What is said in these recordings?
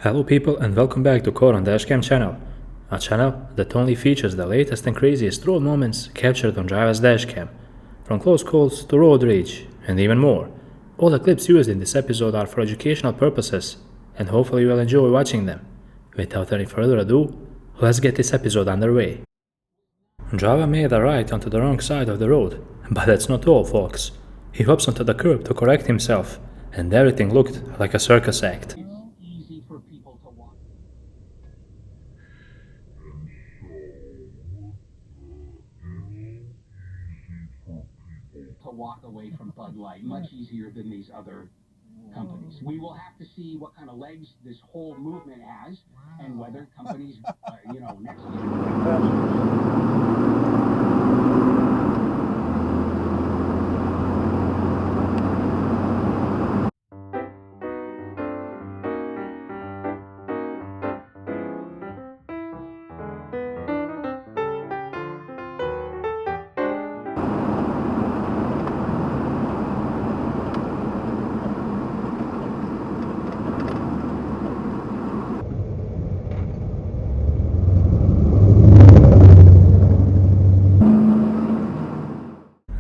Hello people and welcome back to Core on DashCam channel, a channel that only features the latest and craziest road moments captured on driver's dashcam, from close calls to road rage and even more. All the clips used in this episode are for educational purposes and hopefully you will enjoy watching them. Without any further ado, let's get this episode underway. Driver made a right onto the wrong side of the road, but that's not all folks. He hops onto the curb to correct himself and everything looked like a circus act. To walk away from Bud Light much easier than these other companies. We will have to see what kind of legs this whole movement has and whether companies, next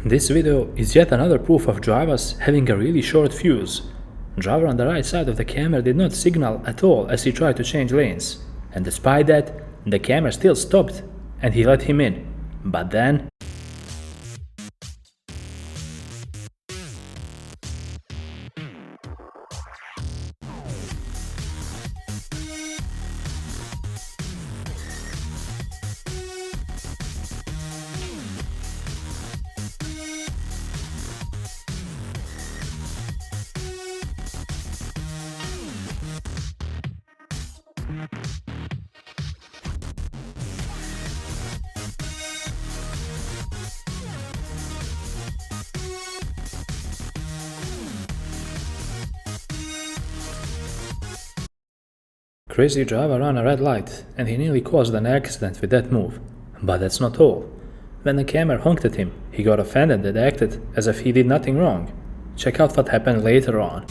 This video is yet another proof of drivers having a really short fuse. Driver on the right side of the camera did not signal at all as he tried to change lanes, and despite that, the camera still stopped and he let him in. But then crazy driver ran a red light and he nearly caused an accident with that move. But that's not all. When the camera honked at him, he got offended and acted as if he did nothing wrong. Check out what happened later on.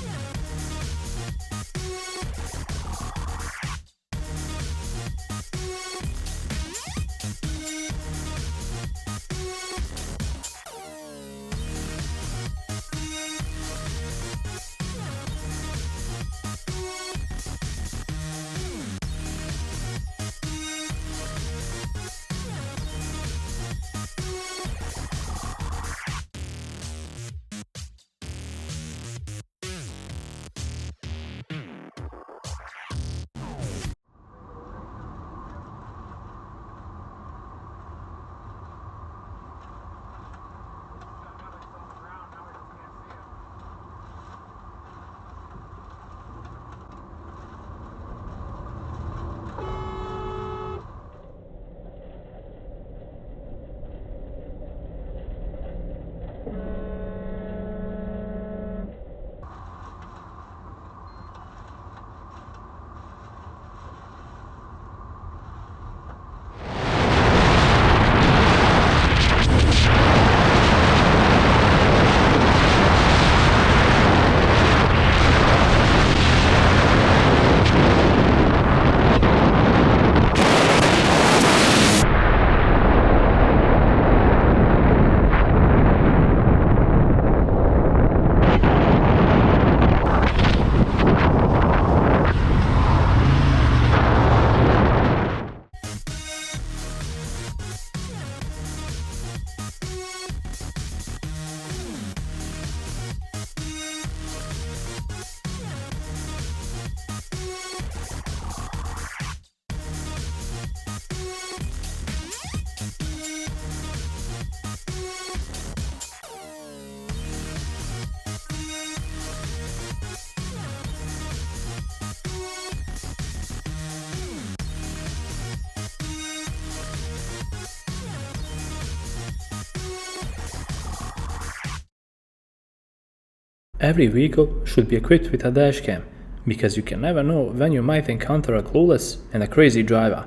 Every vehicle should be equipped with a dashcam, because you can never know when you might encounter a clueless and a crazy driver.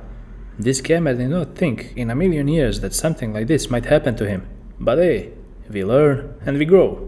This camera did not think in a million years that something like this might happen to him, but hey, we learn and we grow.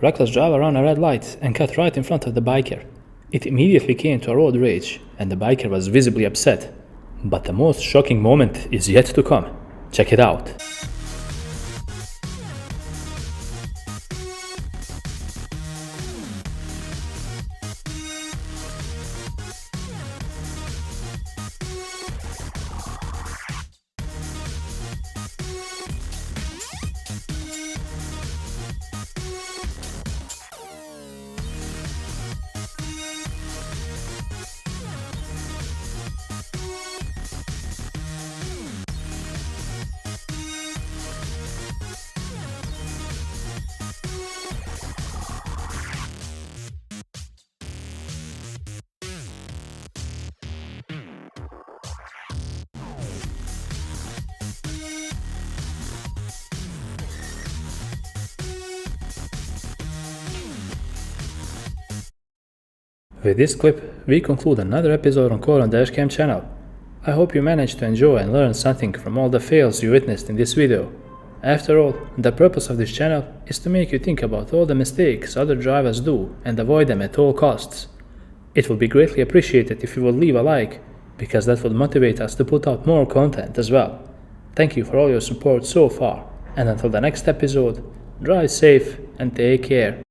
Reckless driver ran a red light and cut right in front of the biker. It immediately came to a road rage, and the biker was visibly upset. But the most shocking moment is yet to come. Check it out. With this clip, we conclude another episode on DashCam channel. I hope you managed to enjoy and learn something from all the fails you witnessed in this video. After all, the purpose of this channel is to make you think about all the mistakes other drivers do and avoid them at all costs. It would be greatly appreciated if you would leave a like, because that would motivate us to put out more content as well. Thank you for all your support so far, and until the next episode, drive safe and take care.